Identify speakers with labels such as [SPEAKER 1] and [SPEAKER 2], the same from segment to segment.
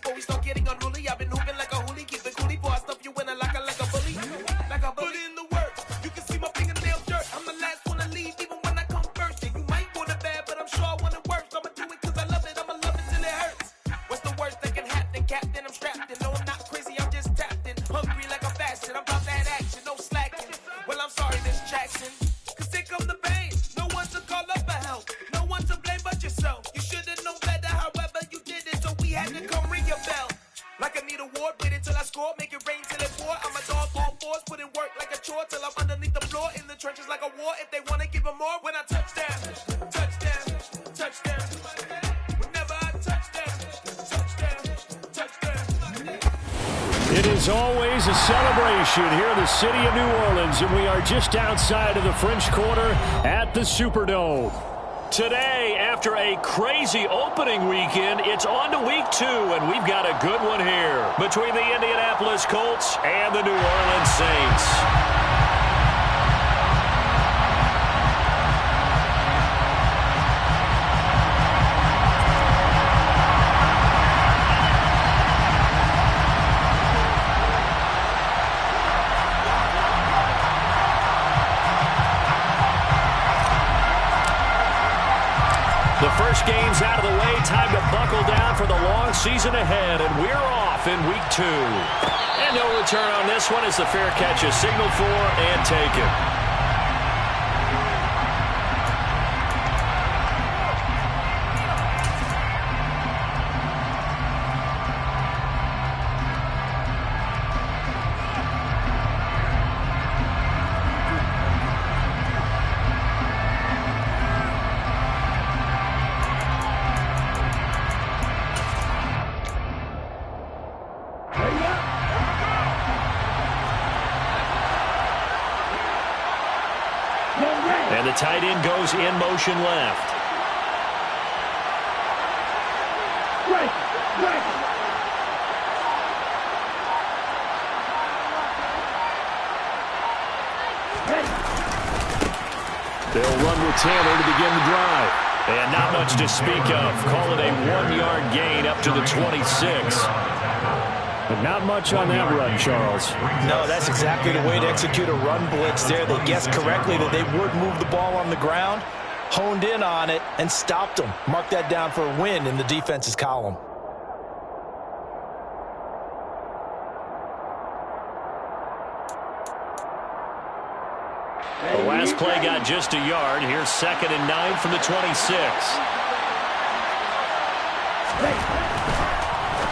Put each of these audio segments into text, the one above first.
[SPEAKER 1] before we start getting unruly. I've been hooping like a hoolie, keep it coolie, boy. I stuff you in like a bully. Like a bully in the work. You can see my fingernail dirt. I'm the last one to leave, even when I come first. And you might want it bad, but I'm sure I want it worse. I'ma do it cause I love it, I'ma love it till it hurts. What's the worst that can happen, Captain? I'm strapped in. No, I'm not crazy, I'm just tapped in. Hungry like a fashion, I'm about that action, no slacking. Well, I'm sorry, this Jackson. Cause here come the pain. No one to call up for help. No one to blame but yourself. You should've known better, however you did it. So we had to come ring your bell. Like I need a award, wait until I score, make it rain till it pour. I'm a dog on fours, put in work like a chore till I'm underneath the floor. In the trenches like a war, if they wanna give them more. When I touch down, touchdown, touchdown. Whenever I touch down, touchdown, touchdown.
[SPEAKER 2] It is always a celebration here in the city of New Orleans, and we are just outside of the French Quarter at the Superdome. Today, after a crazy opening weekend, it's on to week 2, and we've got a good one here between the Indianapolis Colts and the New Orleans Saints. The first game's out of the way. Time to buckle down for the long season ahead, and we're off in week 2. And no return on this one as the fair catch is signaled for and taken. And the tight end goes in motion left. They'll run with Tanner to begin the drive. And not much to speak of. Call it a 1-yard gain up to the 26. But not much on that run, Charles.
[SPEAKER 3] No, that's exactly the way to execute a run blitz there. They guessed correctly that they would move the ball on the ground, honed in on it, and stopped them. Mark that down for a win in the defense's column.
[SPEAKER 2] The last play got just a yard. Here's 2nd and 9 from the 26.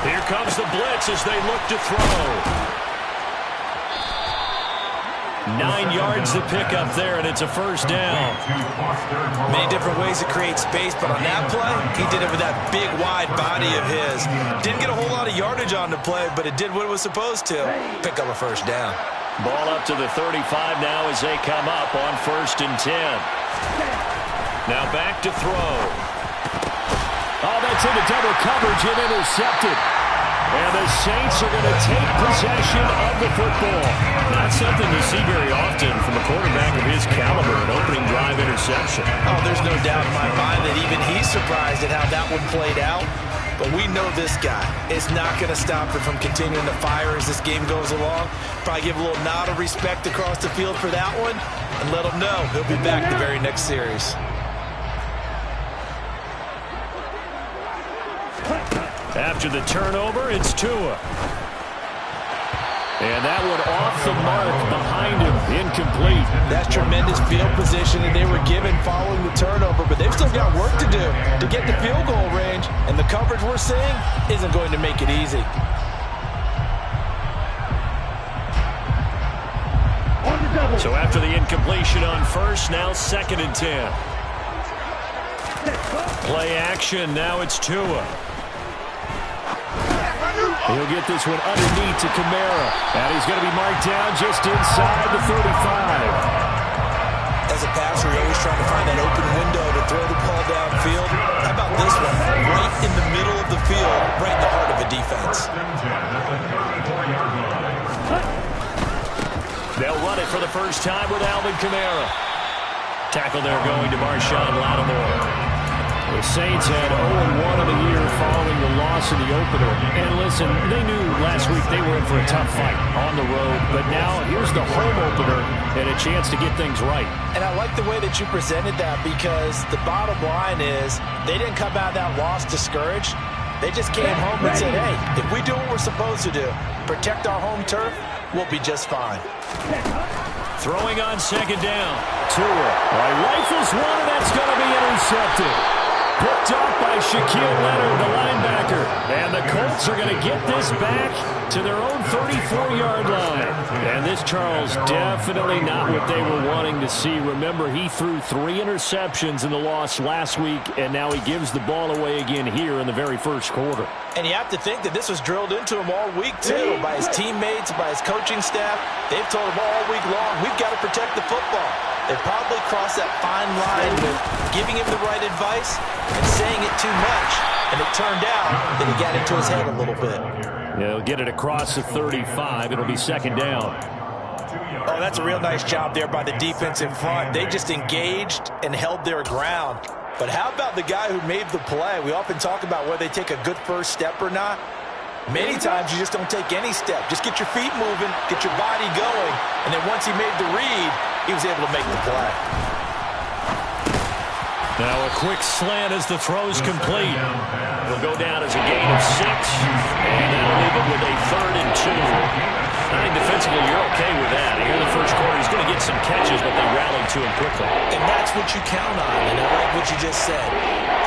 [SPEAKER 2] Here comes the blitz as they look to throw. 9 yards to pick up there, and it's a first down.
[SPEAKER 3] Many different ways to create space, but on that play, he did it with that big, wide body of his. Didn't get a whole lot of yardage on the play, but it did what it was supposed to. Pick up a first down.
[SPEAKER 2] Ball up to the 35 now as they come up on 1st and 10. Now back to throw. Oh, that's into double coverage and intercepted. And the Saints are going to take possession of the football. Not something you see very often from a quarterback of his caliber, an opening drive interception.
[SPEAKER 3] Oh, there's no doubt in my mind that even he's surprised at how that one played out. But we know this guy is not going to stop him from continuing to fire as this game goes along. Probably give a little nod of respect across the field for that one and let him know he'll be back the very next series.
[SPEAKER 2] After the turnover, it's Tua. And that one off the mark behind him, incomplete.
[SPEAKER 3] That's tremendous field position that they were given following the turnover, but they've still got work to do to get the field goal range, and the coverage we're seeing isn't going to make it easy.
[SPEAKER 2] So after the incompletion on 1st, now 2nd and 10. Play action, now it's Tua. He'll get this one underneath to Kamara. And he's going to be marked down just inside the 35.
[SPEAKER 3] As a passer, you're always trying to find that open window to throw the ball downfield. How about this one? Right in the middle of the field, right in the heart of a defense.
[SPEAKER 2] They'll run it for the first time with Alvin Kamara. Tackle there going to Marshawn Lattimore. The Saints had 0-1 of the year following the loss in the opener. And listen, they knew last week they were in for a tough fight on the road. But now here's the home opener and a chance to get things right.
[SPEAKER 3] And I like the way that you presented that, because the bottom line is they didn't come out of that loss discouraged. They just came home and said, hey, if we do what we're supposed to do, protect our home turf, we'll be just fine.
[SPEAKER 2] Throwing on second down. Tua rifles one, and that's going to be intercepted. Picked off by Shaquille Leonard, the linebacker. And the Colts are going to get this back to their own 34-yard line. And this, Charles, definitely not what they were wanting to see. Remember, he threw 3 interceptions in the loss last week, and now he gives the ball away again here in the very first quarter.
[SPEAKER 3] And you have to think that this was drilled into him all week, too, by his teammates, by his coaching staff. They've told him all week long, we've got to protect the football. They probably crossed that fine line with giving him the right advice and saying it too much. And it turned out that he got into his head a little bit.
[SPEAKER 2] Yeah, he'll get it across the 35. It'll be second down.
[SPEAKER 3] Oh, that's a real nice job there by the defense in front. They just engaged and held their ground. But how about the guy who made the play? We often talk about whether they take a good first step or not. Many times you just don't take any step. Just get your feet moving, get your body going, and then once he made the read, he was able to make the play.
[SPEAKER 2] Now a quick slant as the throw's complete. It'll go down as a gain of 6, and that'll leave it with a 3rd and 2. I think defensively you're okay with that. Here in the first quarter, he's going to get some catches, but they rallied to him quickly.
[SPEAKER 3] And that's what you count on, and I like what you just said.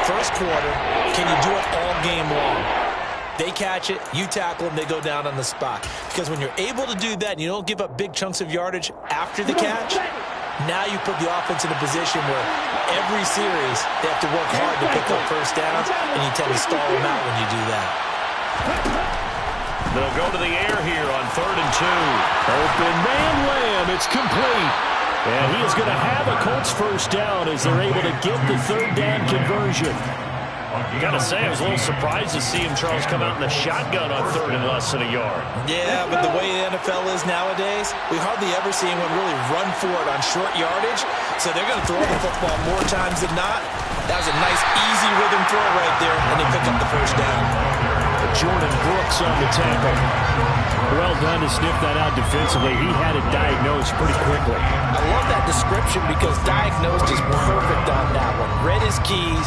[SPEAKER 3] First quarter, can you do it all game long? They catch it, you tackle them, they go down on the spot. Because when you're able to do that and you don't give up big chunks of yardage after the catch, now you put the offense in a position where every series they have to work hard to pick up first downs, and you tend to stall them out when you do that.
[SPEAKER 2] They'll go to the air here on 3rd and 2. Open man Lamb, it's complete. And he is going to have a Colts first down as they're able to get the 3rd down conversion. You got to say, I was a little surprised to see him, Charles, come out in the shotgun on 3rd and less than a yard.
[SPEAKER 3] Yeah, but the way the NFL is nowadays, we hardly ever see anyone really run for it on short yardage. So they're going to throw the football more times than not. That was a nice, easy rhythm throw right there, and they pick up the first down.
[SPEAKER 2] Jordan Brooks on the tackle. Well done to sniff that out defensively. He had it diagnosed pretty quickly.
[SPEAKER 3] I love that description because diagnosed is perfect on that one. Read his keys,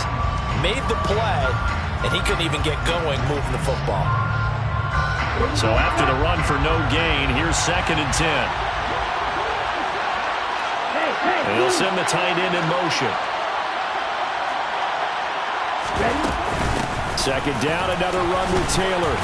[SPEAKER 3] made the play, and he couldn't even get going moving the football.
[SPEAKER 2] So after the run for no gain, here's 2nd and 10. And he'll send the tight end in motion. Second down, another run with Taylor.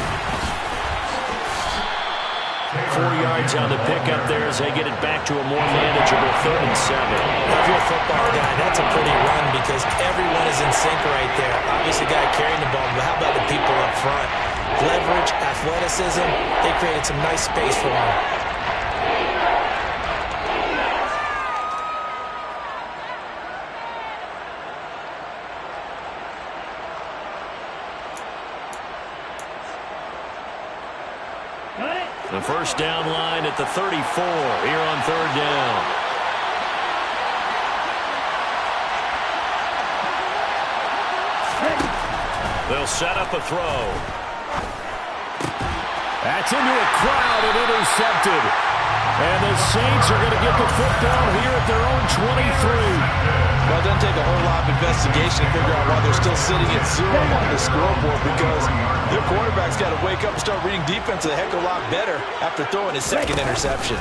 [SPEAKER 2] 4 yards on the pickup there as they get it back to a more manageable 3rd and 7.
[SPEAKER 3] If you're a football guy, that's a pretty run because everyone is in sync right there. Obviously, the guy carrying the ball, but how about the people up front? Leverage, athleticism, they created some nice space for him.
[SPEAKER 2] The first down line at the 34 here on 3rd down. They'll set up a throw. That's into a crowd and intercepted. And the Saints are going to get the football here at their own 23.
[SPEAKER 3] Well, it doesn't take a whole lot of investigation to figure out why they're still sitting at 0 on the scoreboard, because their quarterback's got to wake up and start reading defense a heck of a lot better after throwing his 2nd interception.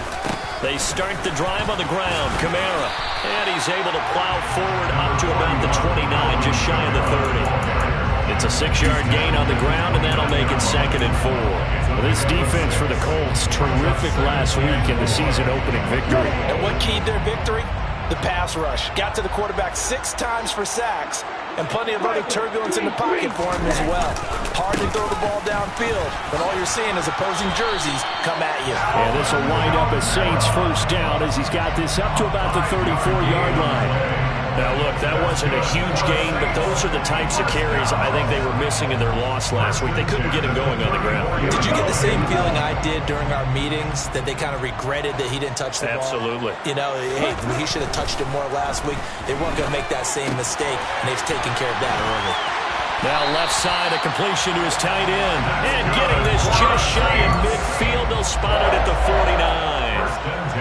[SPEAKER 2] They start the drive on the ground. Kamara. And he's able to plow forward up to about the 29, just shy of the 30. It's a 6-yard gain on the ground, and that'll make it 2nd and 4. Well, this defense for the Colts, terrific last week in the season-opening victory.
[SPEAKER 3] And what keyed their victory? The pass rush. Got to the quarterback 6 times for sacks, and plenty of other turbulence in the pocket for him as well. Hard to throw the ball downfield, but all you're seeing is opposing jerseys come at you.
[SPEAKER 2] And this will wind up a Saints first down as he's got this up to about the 34-yard line. Now, look, that wasn't a huge gain, but those are the types of carries I think they were missing in their loss last week. They couldn't get him going on the ground.
[SPEAKER 3] Did you get the same feeling I did during our meetings, that they kind of regretted that he didn't touch the ball?
[SPEAKER 2] Absolutely.
[SPEAKER 3] You know, hey, he should have touched it more last week. They weren't going to make that same mistake, and they've taken care of that early.
[SPEAKER 2] Now left side, a completion to his tight end. And getting this just shy of midfield, they'll spot it at the 49.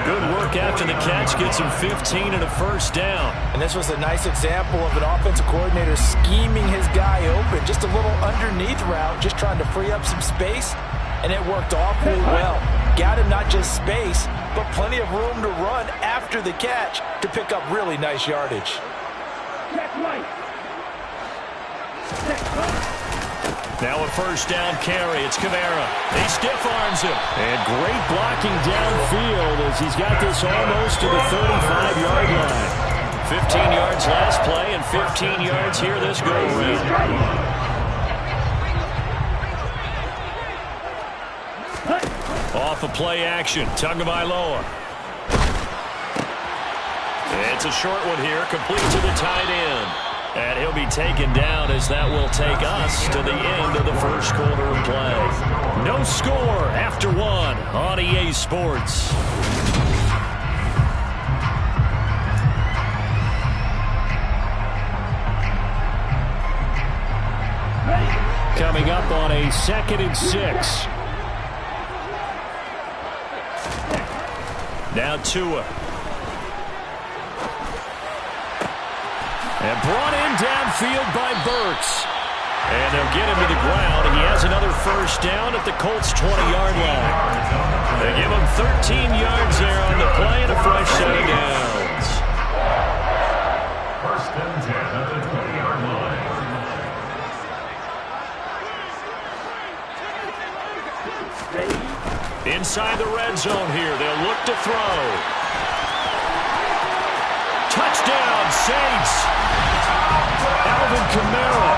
[SPEAKER 2] Good work after the catch, gets him 15 and a first down.
[SPEAKER 3] And this was a nice example of an offensive coordinator scheming his guy open. Just a little underneath route, just trying to free up some space, and it worked awfully well. Got him not just space, but plenty of room to run after the catch to pick up really nice yardage.
[SPEAKER 2] Now a first down carry. It's Kamara. He stiff arms him. And great blocking downfield as he's got this almost to the 35-yard line. 15 yards last play and 15 yards here this go around. Off a play action. Tagovailoa. It's a short one here, complete to the tight end. And he'll be taken down as that will take us to the end of the first quarter of play. No score after one on EA Sports. Coming up on a 2nd and 6. Now Tua. And brought in downfield by Burks. And they'll get him to the ground. He has another first down at the Colts' 20-yard line. They give him 13 yards there on the play and a fresh set of downs.
[SPEAKER 4] First and 10 at the 20-yard line.
[SPEAKER 2] Inside the red zone here. They'll look to throw. Touchdown, Saints. Alvin Kamara,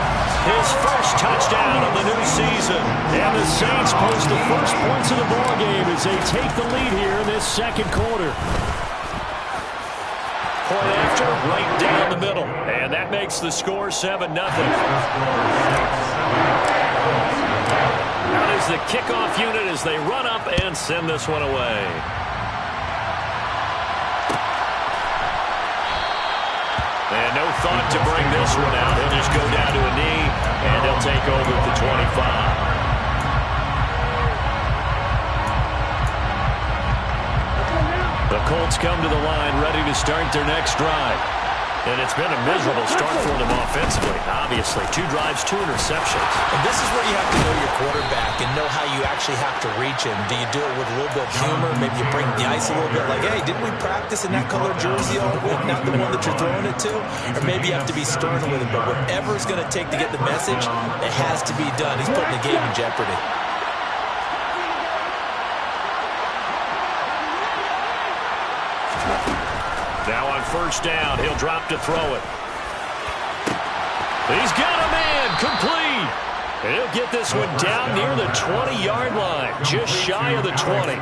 [SPEAKER 2] his first touchdown of the new season. And the Saints post the first points of the ballgame as they take the lead here in this second quarter. Point after, right down the middle. And that makes the score 7-0. Out is the kickoff unit as they run up and send this one away. And no thought to bring this one out. He'll just go down to a knee, and he'll take over at the 25. The Colts come to the line, ready to start their next drive. And it's been a miserable start for them offensively. Obviously, 2 drives, 2 interceptions.
[SPEAKER 3] And this is where you have to know your quarterback and know how you actually have to reach him. Do you do it with a little bit of humor? Maybe you break the ice a little bit like, hey, didn't we practice in that color jersey all week, not the one that you're throwing it to? Or maybe you have to be stern with him. But whatever it's going to take to get the message, it has to be done. He's putting the game in jeopardy.
[SPEAKER 2] Now on first down, he'll drop to throw it. He's got a man, complete. He'll get this one down near the 20-yard line, just shy of the 20.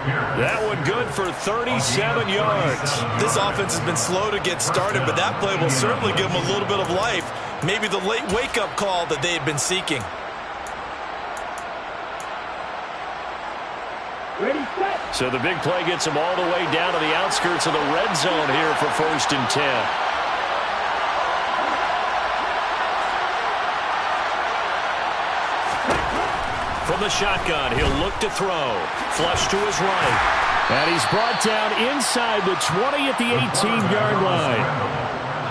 [SPEAKER 2] That one good for 37 yards.
[SPEAKER 3] This offense has been slow to get started, but that play will certainly give them a little bit of life. Maybe the late wake-up call that they had been seeking.
[SPEAKER 2] So the big play gets him all the way down to the outskirts of the red zone here for 1st and 10. From the shotgun, he'll look to throw. Flush to his right. And he's brought down inside the 20 at the 18-yard line.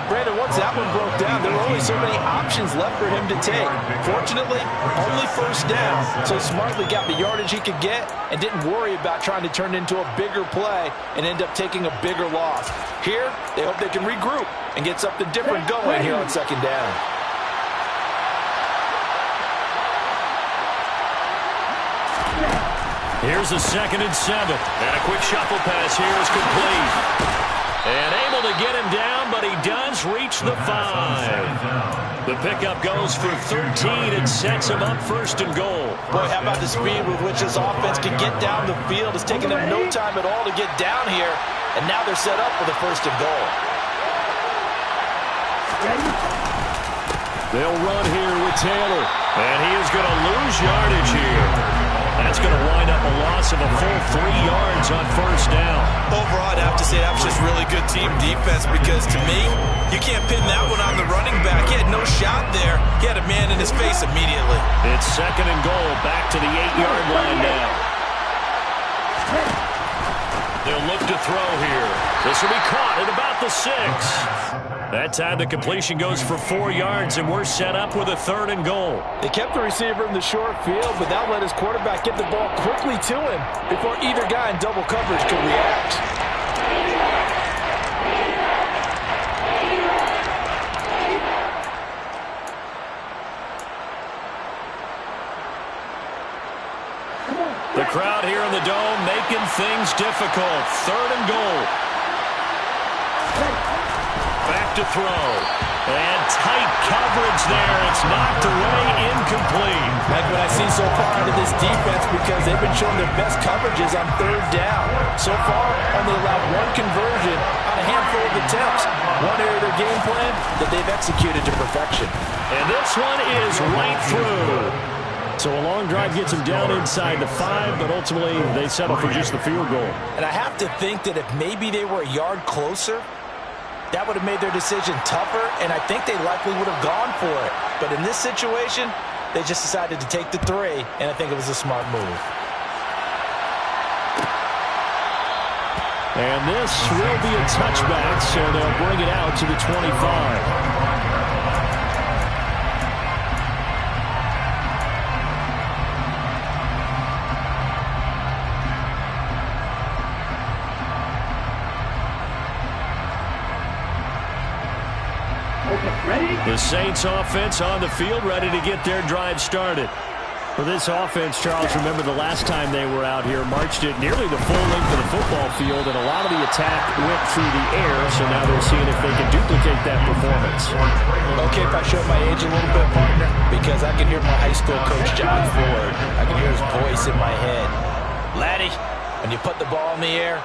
[SPEAKER 3] Brandon, once that one broke down, there were only so many options left for him to take. Fortunately, only first down, so smartly got the yardage he could get and didn't worry about trying to turn it into a bigger play and end up taking a bigger loss. Here, they hope they can regroup and get something different going here on 2nd down.
[SPEAKER 2] Here's a 2nd and 7. And a quick shuffle pass here is complete. And able to get him down, but he does reach the 5. The pickup goes for 13 and sets him up 1st and goal.
[SPEAKER 3] Boy, how about the speed with which this offense can get down the field? It's taken them no time at all to get down here, and now they're set up for the 1st and goal.
[SPEAKER 2] They'll run here with Taylor, and he is going to lose yardage here. That's going to wind up a loss of a full 3 yards on first down.
[SPEAKER 3] Overall, I'd have to say that was just really good team defense because, to me, you can't pin that one on the running back. He had no shot there. He had a man in his face immediately.
[SPEAKER 2] It's 2nd and goal, back to the 8-yard line now. They'll look to throw here. This will be caught at about the 6. That time the completion goes for 4 yards, and we're set up with a 3rd and goal.
[SPEAKER 3] They kept the receiver in the short field, but that let his quarterback get the ball quickly to him before either guy in double coverage could react.
[SPEAKER 2] The crowd here in the Dome making things difficult. 3rd and goal. Back to throw. And tight coverage there. It's knocked away, incomplete.
[SPEAKER 3] Like what I see so far out of this defense, because they've been showing their best coverages on 3rd down. So far, only allowed 1 conversion on a handful of attempts. One area of their game plan that they've executed to perfection.
[SPEAKER 2] And this one is right through. So a long drive gets them down inside the 5, but ultimately they settle for just the field goal.
[SPEAKER 3] And I have to think that if maybe they were a yard closer, that would have made their decision tougher, and I think they likely would have gone for it. But in this situation, they just decided to take the 3, and I think it was a smart move.
[SPEAKER 2] And this will be a touchback, so they'll bring it out to the 25. The Saints offense on the field, ready to get their drive started. For this offense, Charles, remember the last time they were out here, marched it nearly the full length of the football field, and a lot of the attack went through the air, so now they're seeing if they can duplicate that performance.
[SPEAKER 3] Okay, if I show my age a little bit, partner, because I can hear my high school coach, John Ford. I can hear his voice in my head. Laddie, when you put the ball in the air,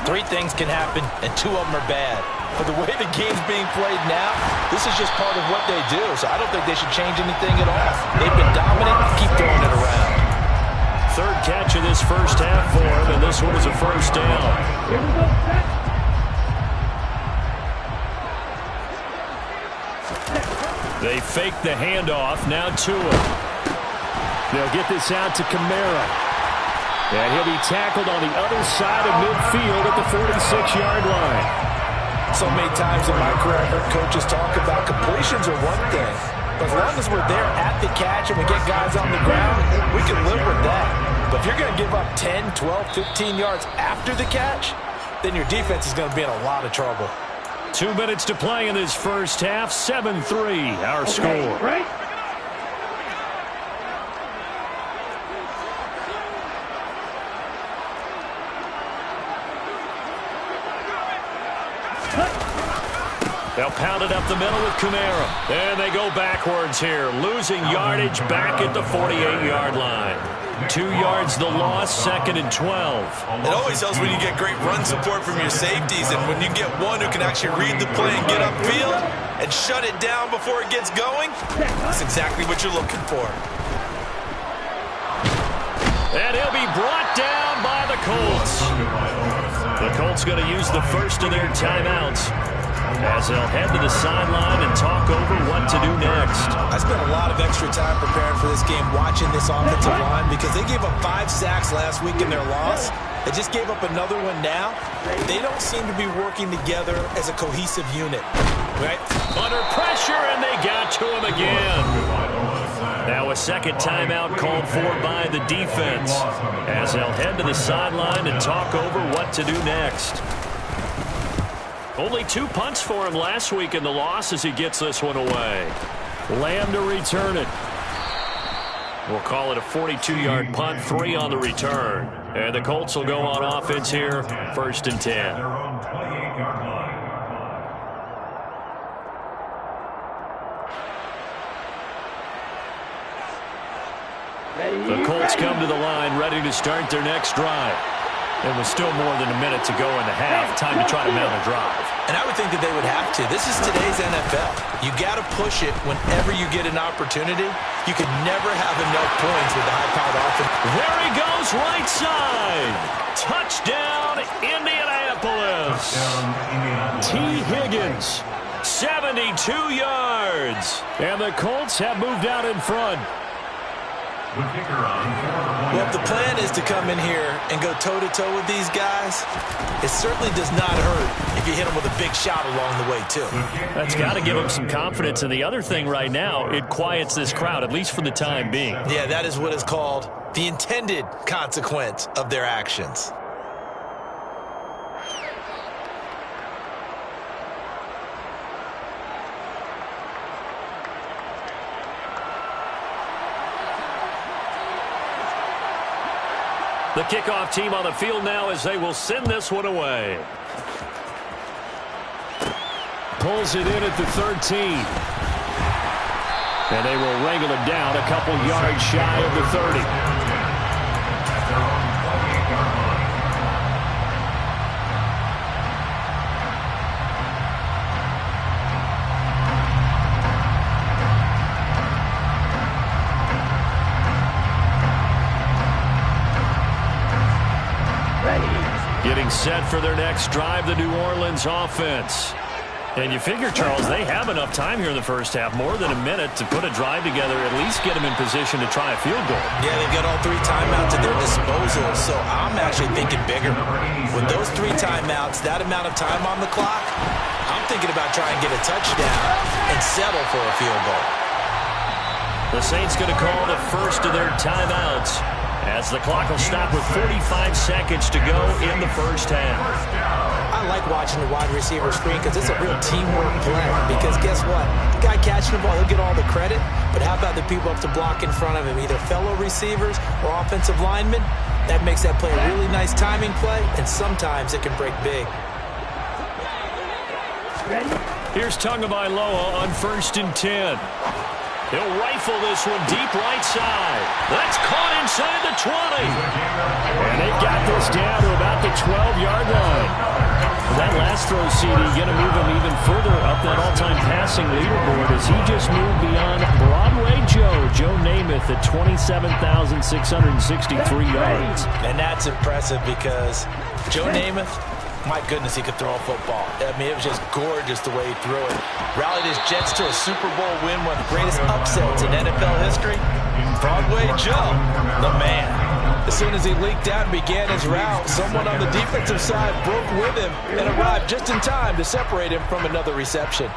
[SPEAKER 3] 3 things can happen, and 2 of them are bad. But the way the game's being played now, this is just part of what they do. So I don't think they should change anything at all. They've been dominant. Keep throwing it around.
[SPEAKER 2] 3rd catch of this first half for him, and this one is a first down. They fake the handoff. Now to him. They'll get this out to Kamara. And he'll be tackled on the other side of midfield at the 46-yard line.
[SPEAKER 3] So many times in my career, I've heard coaches talk about completions are one thing. But as long as we're there at the catch and we get guys on the ground, we can live with that. But if you're going to give up 10, 12, 15 yards after the catch, then your defense is going to be in a lot of trouble.
[SPEAKER 2] 2 minutes to play in this first half. 7-3, our score.
[SPEAKER 1] Right?
[SPEAKER 2] They'll pound it up the middle with Kamara. And they go backwards here, losing yardage back at the 48-yard line. 2 yards the loss, 2nd and 12.
[SPEAKER 3] It always helps when you get great run support from your safeties, and when you get one who can actually read the play and get upfield and shut it down before it gets going, that's exactly what you're looking for.
[SPEAKER 2] And he'll be brought down by the Colts. The Colts going to use the first of their timeouts as they'll head to the sideline and talk over what to do next.
[SPEAKER 3] I spent a lot of extra time preparing for this game watching this offensive line because they gave up 5 sacks last week in their loss. They just gave up another one now. They don't seem to be working together as a cohesive unit. Right?
[SPEAKER 2] Under pressure, and they got to him again. Now a second timeout called for by the defense as they'll head to the sideline and talk over what to do next. Only 2 punts for him last week in the loss as he gets this one away. Lamb to return it. We'll call it a 42-yard punt, 3 on the return. And the Colts will go on offense here, 1st and 10. The Colts come to the line ready to start their next drive. And with still more than a minute to go in the half, time to try to mount a drive.
[SPEAKER 3] And I would think that they would have to. This is today's NFL. You got to push it whenever you get an opportunity. You could never have enough points with the high-powered offense.
[SPEAKER 2] There he goes goes right side. Touchdown, Indianapolis. T. Higgins, 72 yards. And the Colts have moved out in front.
[SPEAKER 3] Well, if the plan is to come in here and go toe-to-toe with these guys, it certainly does not hurt if you hit them with a big shot along the way, too.
[SPEAKER 2] That's got to give them some confidence. And the other thing right now, it quiets this crowd, at least for the time being.
[SPEAKER 3] Yeah, that is what is called the intended consequence of their actions.
[SPEAKER 2] The kickoff team on the field now as they will send this one away. Pulls it in at the 13. And they will wrangle it down a couple yards shy of the 30. Getting set for their next drive, the New Orleans offense. And you figure, Charles, they have enough time here in the first half, more than a minute, to put a drive together, at least get them in position to try a field goal.
[SPEAKER 3] Yeah, they've got all 3 timeouts at their disposal, so I'm actually thinking bigger. With those 3 timeouts, that amount of time on the clock, I'm thinking about trying to get a touchdown and settle for a field goal.
[SPEAKER 2] The Saints going to call the first of their timeouts, as the clock will stop with 45 seconds to go in the first half.
[SPEAKER 3] I like watching the wide receiver screen because it's a real teamwork play. Because guess what? The guy catching the ball, he'll get all the credit. But how about the people up to block in front of him, either fellow receivers or offensive linemen? That makes that play a really nice timing play, and sometimes it can break big.
[SPEAKER 2] Here's Tagovailoa on 1st and 10. He'll rifle this one deep right side. That's caught inside the 20. And they got this down to about the 12-yard line. That last throw, CD, going to move him even further up that all-time passing leaderboard as he just moved beyond Broadway Joe Namath at 27,663 yards.
[SPEAKER 3] And that's impressive because Joe Namath, my goodness, he could throw a football. I mean, it was just gorgeous the way he threw it. Rallied his Jets to a Super Bowl win, one of the greatest upsets in NFL history. Broadway Joe, the man. As soon as he leaked out and began his route, someone on the defensive side broke with him and arrived just in time to separate him from another reception.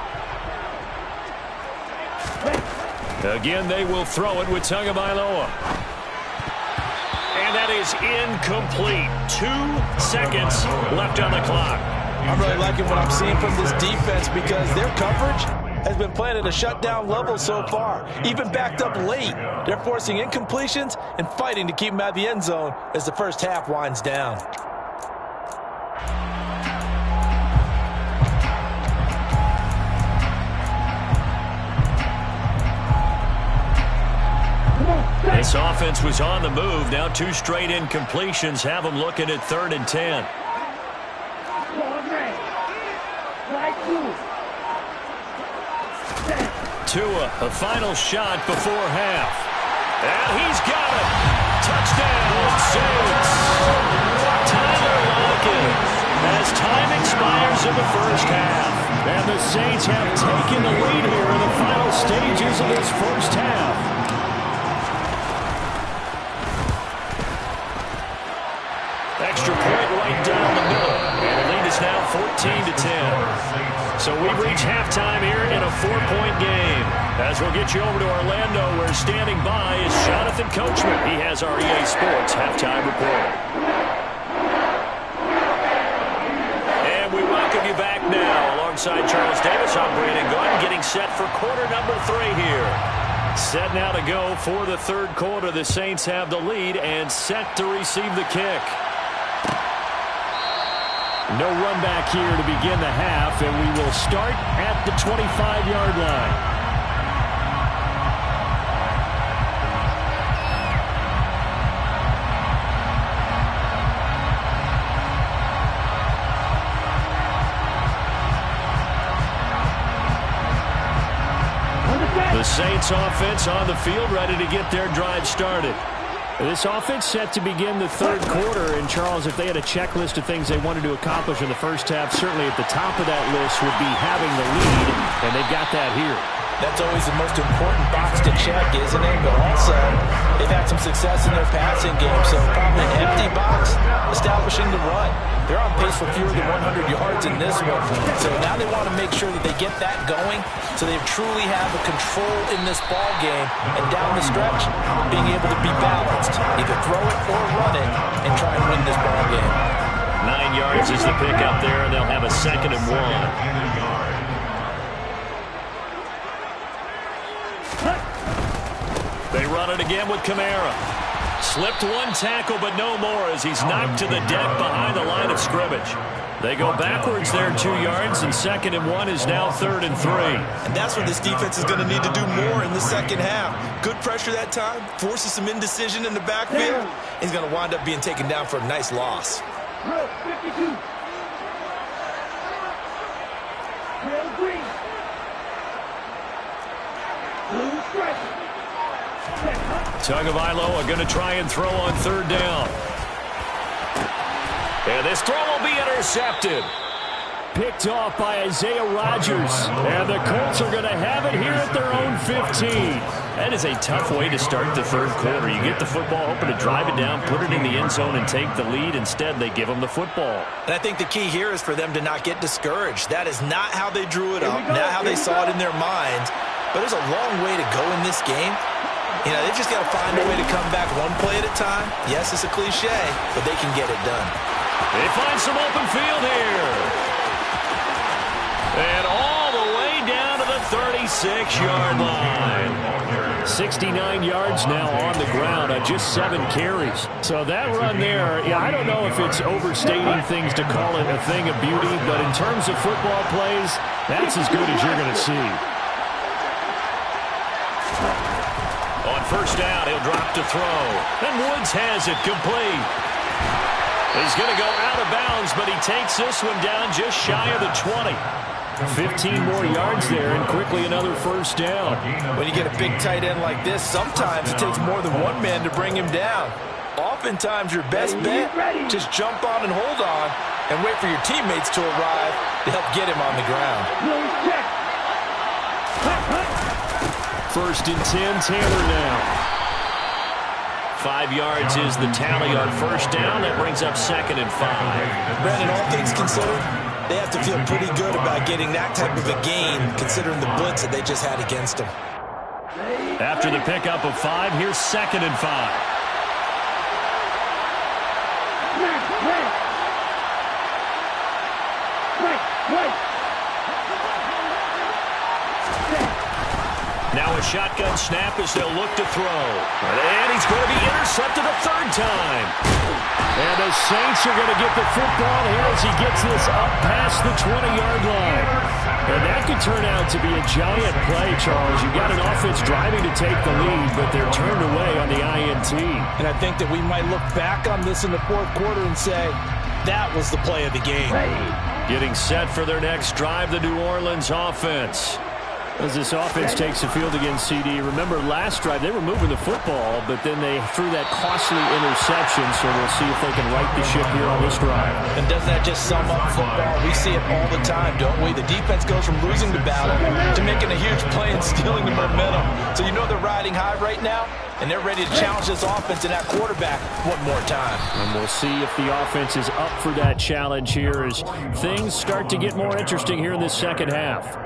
[SPEAKER 2] Again, they will throw it with Tagovailoa. And that is incomplete. 2 seconds left on the clock.
[SPEAKER 3] I'm really liking what I'm seeing from this defense because their coverage has been playing at a shutdown level so far. Even backed up late. They're forcing incompletions and fighting to keep them out of the end zone as the first half winds down.
[SPEAKER 2] This offense was on the move. Now 2 straight incompletions have them looking at 3rd and 10. Tua, a final shot before half. And he's got it. Touchdown, Saints. Tyler Lockett as time expires in the first half. And the Saints have taken the lead here in the final stages of this first half. Extra point right down the middle. And the lead is now 14-10. So we've reached halftime here in a 4-point game. As we'll get you over to Orlando, where standing by is Jonathan Coachman. He has our EA Sports halftime report. And we welcome you back now. Alongside Charles Davis, I'm Brandon Gunn, getting set for quarter number 3 here. Set now to go for the 3rd quarter. The Saints have the lead and set to receive the kick. No run back here to begin the half, and we will start at the 25-yard line. The Saints offense on the field ready to get their drive started. This offense set to begin the third quarter, and Charles, if they had a checklist of things they wanted to accomplish in the first half, certainly at the top of that list would be having the lead, and they've got that here.
[SPEAKER 3] That's always the most important box to check, isn't it? But also, they've had some success in their passing game, so probably an empty box establishing the run. They're on pace for fewer than 100 yards in this one, so now they want to make sure that they get that going so they truly have the control in this ball game, and down the stretch, being able to be balanced, either throw it or run it, and try and win this ball game.
[SPEAKER 2] 9 yards is the pickup there, and they'll have a 2nd and 1. They run it again with Kamara. Slipped one tackle, but no more as he's knocked to the deck behind the line of scrimmage. They go backwards there 2 yards, and 2nd and 1 is now 3rd and 3.
[SPEAKER 3] And that's what this defense is going to need to do more in the second half. Good pressure that time, forces some indecision in the backfield. He's going to wind up being taken down for a nice loss.
[SPEAKER 1] 52. Green. Blue strike.
[SPEAKER 2] Tagovailoa going to try and throw on 3rd down. And this throw will be intercepted. Picked off by Isaiah Rodgers. And the Colts are going to have it here at their own 15. That is a tough way to start the third quarter. You get the football, hoping to drive it down, put it in the end zone, and take the lead. Instead, they give them the football.
[SPEAKER 3] And I think the key here is for them to not get discouraged. That is not how they drew it up, not how they saw it in their minds. But there's a long way to go in this game. You know, they just got to find a way to come back one play at a time. Yes, it's a cliche, but they can get it done.
[SPEAKER 2] They find some open field here. And all the way down to the 36-yard line. 69 yards now on the ground on just 7 carries. So that run there, yeah, I don't know if it's overstating things to call it a thing of beauty, but in terms of football plays, that's as good as you're going to see. On 1st down, he'll drop to throw. And Woods has it complete. He's going to go out of bounds, but he takes this one down just shy of the 20. 15 more yards there, and quickly another 1st down.
[SPEAKER 3] When you get a big tight end like this, sometimes it takes more than one man to bring him down. Oftentimes, your best bet, just jump on and hold on and wait for your teammates to arrive to help get him on the ground.
[SPEAKER 2] 1st and 10, Taylor now. 5 yards is the tally on 1st down. That brings up 2nd and 5.
[SPEAKER 3] Brandon, all things considered, they have to feel pretty good about getting that type of a gain, considering the blitz that they just had against them.
[SPEAKER 2] After the pickup of 5, here's 2nd and 5. Now a shotgun snap as they'll look to throw. And he's going to be intercepted a 3rd time. And the Saints are going to get the football here as he gets this up past the 20-yard line. And that could turn out to be a giant play, Charles. You've got an offense driving to take the lead, but they're turned away on the INT.
[SPEAKER 3] And I think that we might look back on this in the 4th quarter and say, that was the play of the game.
[SPEAKER 2] Getting set for their next drive, the New Orleans offense. As this offense takes the field against CD. Remember, last drive, they were moving the football, but then they threw that costly interception, so we'll see if they can right the ship here on this drive.
[SPEAKER 3] And doesn't that just sum up football? We see it all the time, don't we? The defense goes from losing the battle to making a huge play and stealing the momentum. So you know they're riding high right now, and they're ready to challenge this offense and that quarterback one more time.
[SPEAKER 2] And we'll see if the offense is up for that challenge here as things start to get more interesting here in this second half.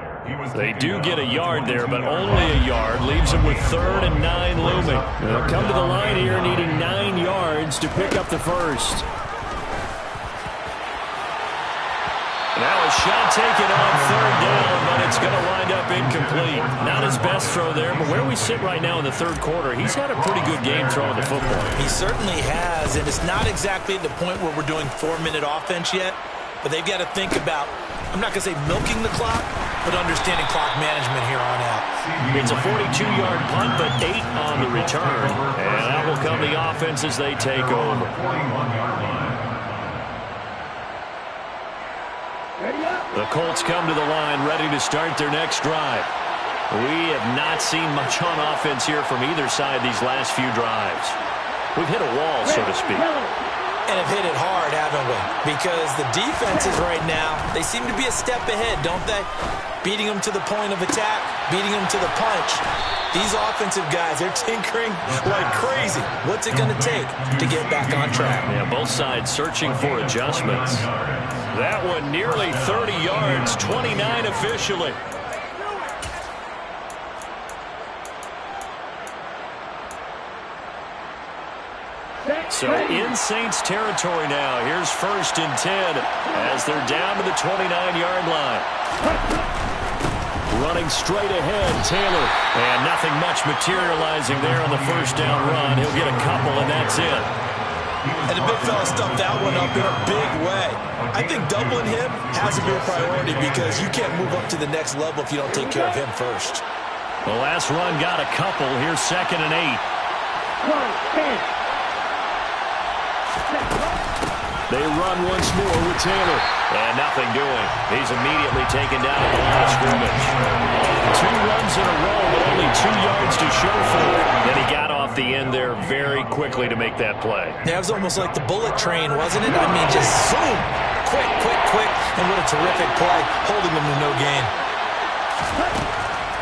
[SPEAKER 2] They do get a yard there, but only a yard. Leaves them with 3rd and 9 looming. They'll come to the line here needing 9 yards to pick up the 1st. Now a shot taken on 3rd down, but it's going to wind up incomplete. Not his best throw there, but where we sit right now in the 3rd quarter, he's had a pretty good game throwing the football.
[SPEAKER 3] He certainly has, and it's not exactly at the point where we're doing 4-minute offense yet, but they've got to think about, I'm not going to say milking the clock, but understanding clock management here on out.
[SPEAKER 2] It's a 42-yard punt, but 8 on the return. And that will come the offense as they take over. The Colts come to the line ready to start their next drive. We have not seen much on offense here from either side these last few drives. We've hit a wall, so to speak.
[SPEAKER 3] And have hit it hard, haven't we? Because the defenses right now, they seem to be a step ahead, don't they? Beating them to the point of attack, beating them to the punch. These offensive guys, they're tinkering like crazy. What's it going to take to get back on track?
[SPEAKER 2] Yeah, both sides searching for adjustments. That one nearly 30 yards, 29 officially. So in Saints territory now. Here's 1st and 10 as they're down to the 29-yard line. Running straight ahead, Taylor. And nothing much materializing there on the first down run. He'll get a couple, and that's it.
[SPEAKER 3] And the big fella stuffed that one up in a big way. I think doubling him has to be a priority because you can't move up to the next level if you don't take care of him first.
[SPEAKER 2] The last run got a couple. Here's 2nd and 8. They run once more with Taylor. And nothing doing. He's immediately taken down at the line of scrimmage. 2 runs in a row, but only 2 yards to show for it. Then he got off the end there very quickly to make that play.
[SPEAKER 3] Yeah, it was almost like the bullet train, wasn't it? I mean, just zoom. Quick, quick, quick. And what a terrific play, holding them to no gain.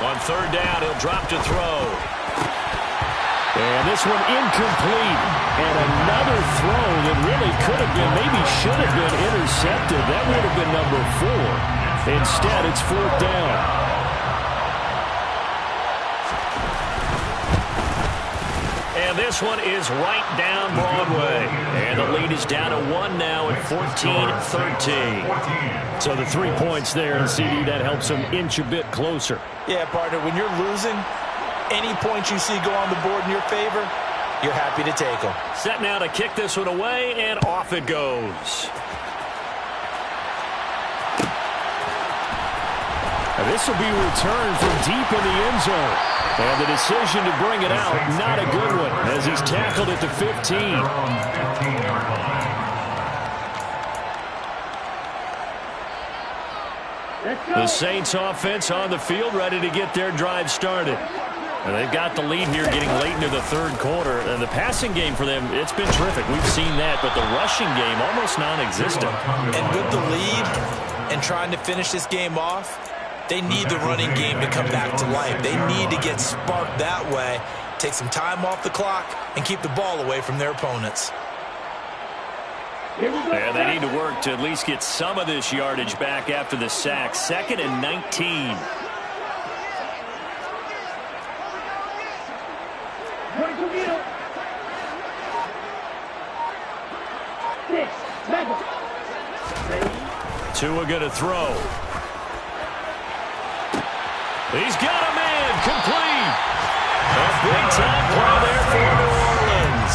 [SPEAKER 2] On 3rd down, he'll drop to throw. And this one incomplete. And another throw that really could have been, maybe should have been intercepted. That would have been number 4. Instead, it's 4th down. And this one is right down Broadway. And the lead is down to 1 now at 14-13. So the 3 points there, and CD, that helps them inch a bit closer.
[SPEAKER 3] Yeah, partner, when you're losing, any points you see go on the board in your favor, you're happy to take them.
[SPEAKER 2] Set now to kick this one away, and off it goes. And this will be returned from deep in the end zone. And the decision to bring it out, not a good one, as he's tackled at the 15. The Saints offense on the field, ready to get their drive started. And they've got the lead here getting late into the 3rd quarter. And the passing game for them, it's been terrific. We've seen that, but the rushing game almost non-existent.
[SPEAKER 3] And with the lead and trying to finish this game off, they need the running game to come back to life. They need to get sparked that way, take some time off the clock, and keep the ball away from their opponents.
[SPEAKER 2] And they need to work to at least get some of this yardage back after the sack. 2nd and 19. Tua going to throw. He's got a man complete. A big-time play there for New Orleans.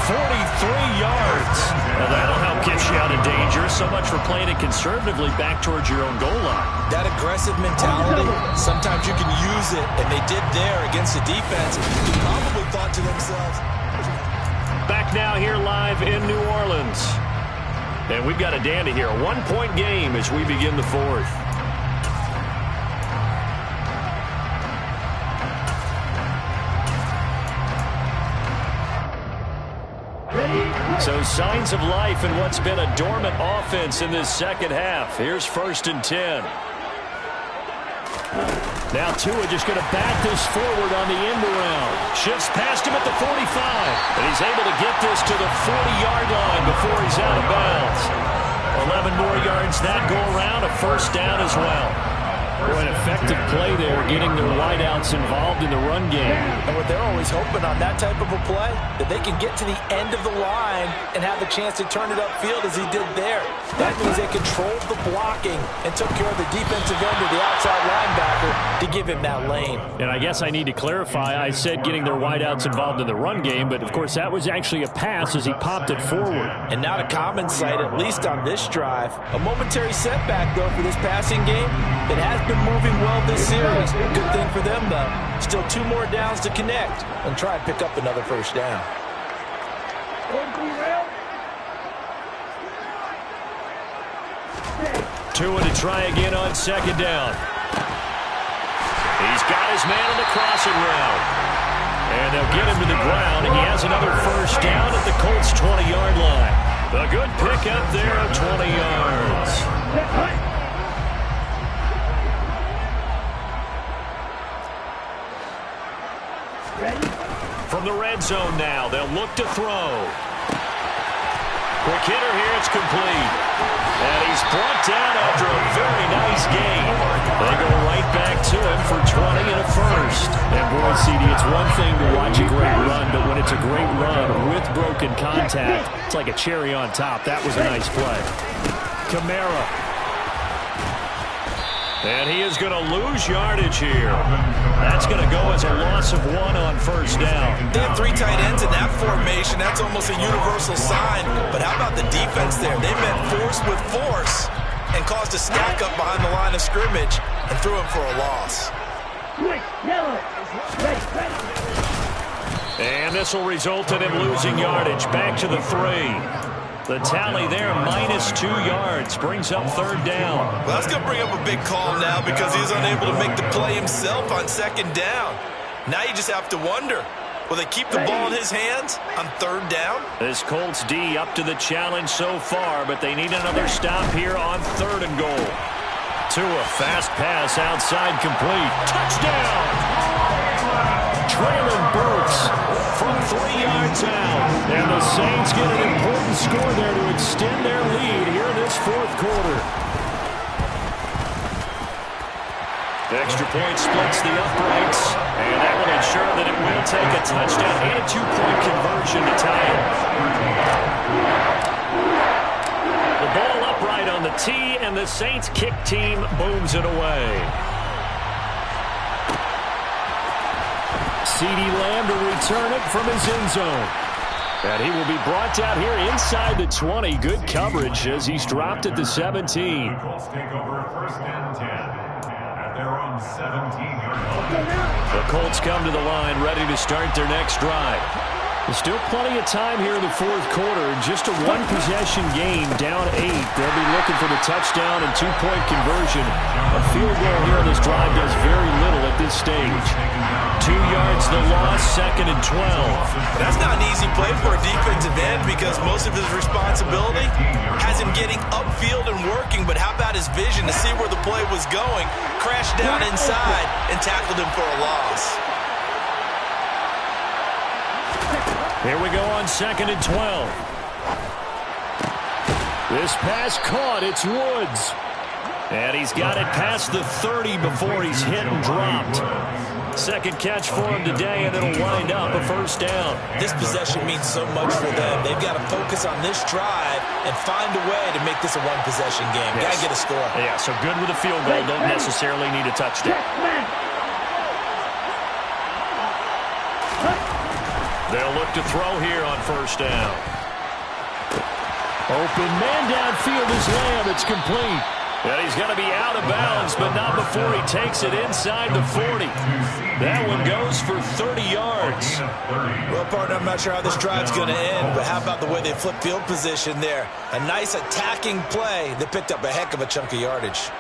[SPEAKER 2] 43 yards. Now that'll help get you out of danger. So much for playing it conservatively back towards your own goal line.
[SPEAKER 3] That aggressive mentality, sometimes you can use it, and they did there against the defense. They probably thought to themselves.
[SPEAKER 2] Back now here live in New Orleans. And we've got a dandy here. A 1-point game as we begin the 4th. So signs of life in what's been a dormant offense in this 2nd half. Here's 1st and 10. Now Tua just going to back this forward on the end around. Shifts past him at the 45. And he's able to get this to the 40-yard line before he's out of bounds. 11 more yards that go around. A 1st down as well. An effective play there, getting their wideouts involved in the run game.
[SPEAKER 3] And what they're always hoping on that type of a play, that they can get to the end of the line and have the chance to turn it upfield as he did there. That means they controlled the blocking and took care of the defensive end of the outside linebacker to give him that lane.
[SPEAKER 2] And I guess I need to clarify, I said getting their wideouts involved in the run game, but of course that was actually a pass as he popped it forward.
[SPEAKER 3] And not a common sight, at least on this drive. A momentary setback, though, for this passing game. It has been moving well this series. Good thing for them, though. Still 2 more downs to connect and try and pick up another 1st down.
[SPEAKER 2] Tua to try again on 2nd down. He's got his man on the crossing route. And they'll get him to the ground, and he has another first down at the Colts' 20-yard line. A good pick up there at 20 yards. From the red zone now, they'll look to throw. Quick hitter here, it's complete. And he's brought down after a very nice game. They go right back to him for 20 and a first.
[SPEAKER 5] And boy, CD, it's one thing to watch a great run, but when it's a great run with broken contact, it's like a cherry on top. That was a nice play. Kamara.
[SPEAKER 2] And he is going to lose yardage here. That's going to go as a loss of 1 on first down.
[SPEAKER 3] They have 3 tight ends in that formation. That's almost a universal sign. But how about the defense there? They met force with force and caused a stack up behind the line of scrimmage and threw him for a loss.
[SPEAKER 2] And this will result in him losing yardage. Back to the 3. The tally there, -2 yards, brings up third down.
[SPEAKER 3] Well, that's going to bring up a big call now because he's unable to make the play himself on second down. Now you just have to wonder, will they keep the ball in his hands on third down?
[SPEAKER 2] This Colts D up to the challenge so far, but they need another stop here on 3rd and goal. Tua, fast pass outside, complete. Touchdown! Traylon Burks from 3 yards out. And the Saints get an important score there to extend their lead here in this 4th quarter. The extra point splits the uprights, and that will ensure that it will take a touchdown and a 2-point conversion to tie it. The ball upright on the tee, and the Saints kick team booms it away. CeeDee Lamb to return it from his end zone. And he will be brought down here inside the 20. Good coverage as he's dropped at the 17.
[SPEAKER 4] The Colts take over 1st and 10 at their own 17-yard line.
[SPEAKER 2] The Colts come to the line ready to start their next drive. There's still plenty of time here in the 4th quarter. Just a 1-possession game, down 8. They'll be looking for the touchdown and 2-point conversion. A field goal here on this drive does very little at this stage. 2 yards the loss, 2nd and 12.
[SPEAKER 3] That's not an easy play for a defensive end because most of his responsibility has him getting upfield and working, but how about his vision to see where the play was going, crashed down inside, and tackled him for a loss.
[SPEAKER 2] Here we go on 2nd and 12. This pass caught. It's Woods. And he's got it past the 30 before he's hit and dropped. Second catch for him today, and it'll wind up a first down.
[SPEAKER 3] This possession means so much for them. They've got to focus on this drive and find a way to make this a 1-possession game.
[SPEAKER 2] Yes.
[SPEAKER 3] Got to get a score.
[SPEAKER 2] Yeah, so good with a field goal. Don't necessarily need a touchdown. They'll look to throw here on first down.
[SPEAKER 5] Open man downfield is Lamb. It's complete.
[SPEAKER 2] And he's going to be out of bounds, but not before he takes it inside the 40. That one goes for 30 yards.
[SPEAKER 3] Well, partner, I'm not sure how this drive's going to end, but how about the way they flip field position there? A nice attacking play that picked up a heck of a chunk of yardage.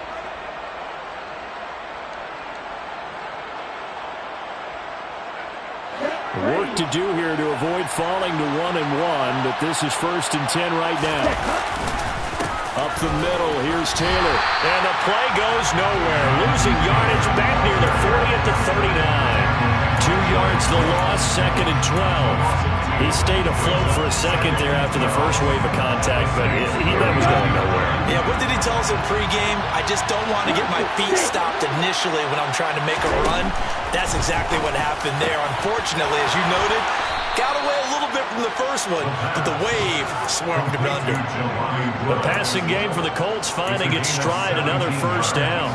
[SPEAKER 5] Work to do here to avoid falling to 1-1, but this is 1st and 10 right now. Up the middle, here's Taylor.
[SPEAKER 2] And the play goes nowhere. Losing yardage back near the 40 at the 39. 2 yards the loss, 2nd and 12. He stayed afloat for a second there after the first wave of contact, but that was going nowhere.
[SPEAKER 3] Yeah, what did he tell us in pregame? I just don't want to get my feet stopped initially when I'm trying to make a run. That's exactly what happened there. Unfortunately, as you noted, got away a little bit from the first one, but the wave swarmed him under.
[SPEAKER 2] The passing game for the Colts finding its stride, another first down.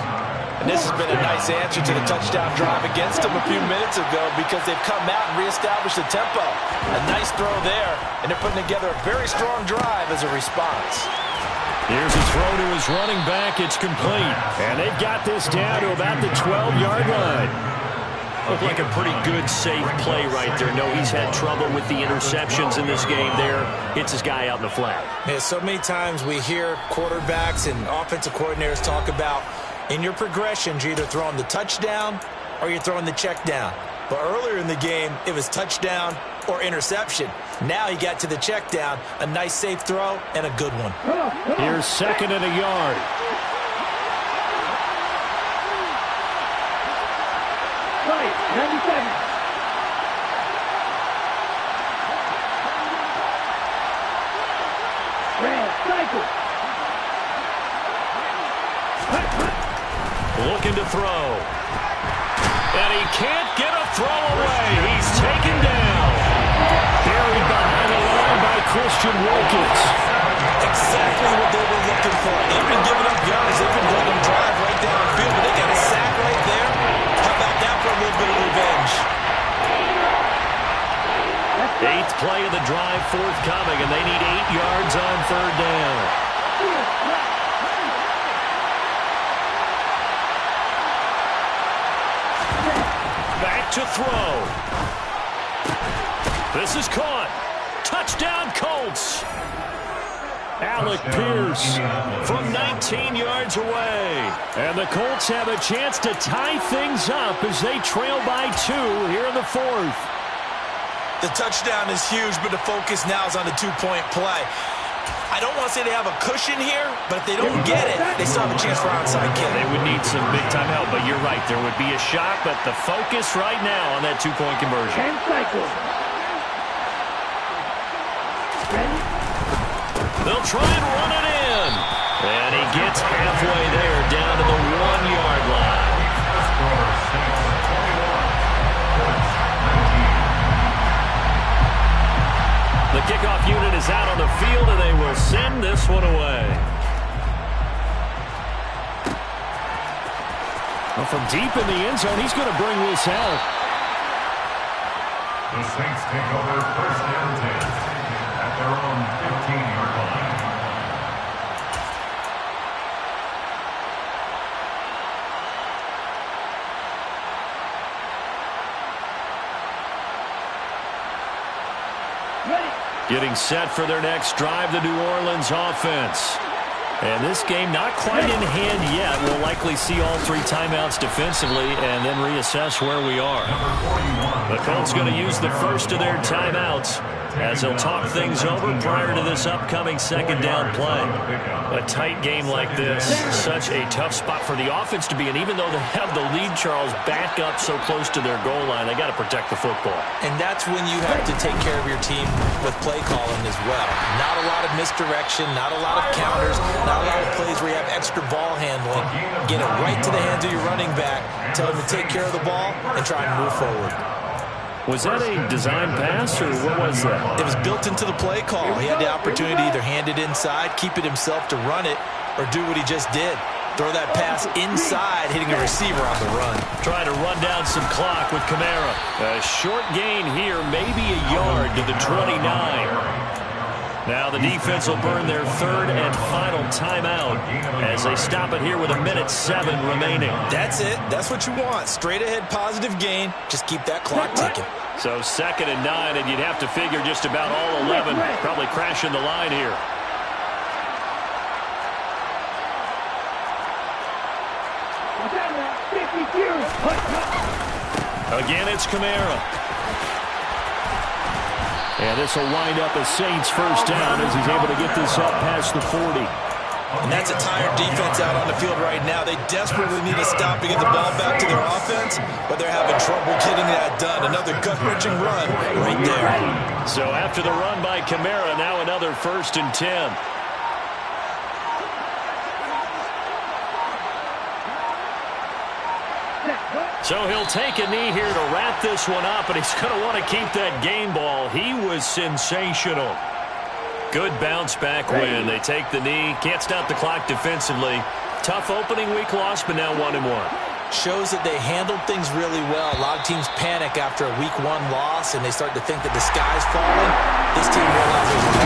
[SPEAKER 3] And this has been a nice answer to the touchdown drive against them a few minutes ago because they've come out and reestablished the tempo. A nice throw there, and they're putting together a very strong drive as a response.
[SPEAKER 2] Here's a throw to his running back. It's complete.
[SPEAKER 5] And they've got this down to about the 12-yard line.
[SPEAKER 2] Looked like a pretty good, safe play right there. No, he's had trouble with the interceptions in this game there. Hits his guy out in the flat.
[SPEAKER 3] Yeah, so many times we hear quarterbacks and offensive coordinators talk about in your progressions, you're either throwing the touchdown or you're throwing the check down. But earlier in the game, it was touchdown or interception. Now he got to the check down, a nice safe throw, and a good one.
[SPEAKER 5] Here's 2nd and a yard.
[SPEAKER 6] Right, 97. Cycle.
[SPEAKER 2] Looking to throw. And he can't get a throw away. He's taken down. Buried behind the line by Christian Wilkins.
[SPEAKER 3] Exactly what they were looking for. They've been giving up yards. They've been letting them drive right downfield, but they got a sack right there. How about that for a little bit of revenge?
[SPEAKER 2] 8th play of the drive forthcoming, and they need 8 yards on 3rd down. Back to throw. This is caught. Touchdown, Colts. Alec Pierce from 19 yards away. And the Colts have a chance to tie things up as they trail by 2 here in the 4th.
[SPEAKER 3] The touchdown is huge, but the focus now is on the 2-point play. I don't want to say they have a cushion here, but if they don't get it, they still have a chance for onside kick.
[SPEAKER 2] They would need some big-time help, but you're right. There would be a shot, but the focus right now on that 2-point conversion.
[SPEAKER 6] 10 cycles.
[SPEAKER 2] They'll try and run it in. And he gets halfway there, down to the 1-yard line. The kickoff unit is out on the field, and they will send this one away.
[SPEAKER 5] Well, from deep in the end zone, he's going to bring this out.
[SPEAKER 4] The Saints take over 1st and 10 at their own 15-yard line.
[SPEAKER 2] Getting set for their next drive, the New Orleans offense. And this game not quite in hand yet. We'll likely see all 3 timeouts defensively and then reassess where we are. The Colts going to use the first of their timeouts as they'll talk things over prior to this upcoming 2nd down play. A tight game like this, such a tough spot for the offense to be in. Even though they have the lead, Charles, back up so close to their goal line, they got to protect the football.
[SPEAKER 3] And that's when you have to take care of your team with play calling as well. Not a lot of misdirection, not a lot of counters, not a lot of plays where you have extra ball handling. Get it right to the hands of your running back, tell him to take care of the ball, and try and move forward.
[SPEAKER 5] Was that a design pass, or what was that?
[SPEAKER 3] It was built into the play call. He had the opportunity to either hand it inside, keep it himself to run it, or do what he just did. Throw that pass inside, hitting a receiver on the run.
[SPEAKER 2] Trying to run down some clock with Kamara. A short gain here, maybe a yard to the 29. Now the defense will burn their 3rd and final timeout as they stop it here with 1:07 remaining.
[SPEAKER 3] That's it. That's what you want. Straight ahead positive gain. Just keep that clock ticking.
[SPEAKER 2] So 2nd and 9, and you'd have to figure just about all 11 probably crashing the line here. Again, it's Kamara.
[SPEAKER 5] And this will wind up a Saints 1st down as he's able to get this up past the 40.
[SPEAKER 3] And that's a tired defense out on the field right now. They desperately need a stop to get the ball back to their offense, but they're having trouble getting that done. Another gut-wrenching run right there.
[SPEAKER 2] So after the run by Kamara, now another 1st and 10. So he'll take a knee here to wrap this one up, and he's going to want to keep that game ball. He was sensational. Good bounce-back win. They take the knee. Can't stop the clock defensively. Tough opening week loss, but now 1-1.
[SPEAKER 3] Shows that they handled things really well. A lot of teams panic after a week 1 loss, and they start to think that the sky's falling. This team realizes there's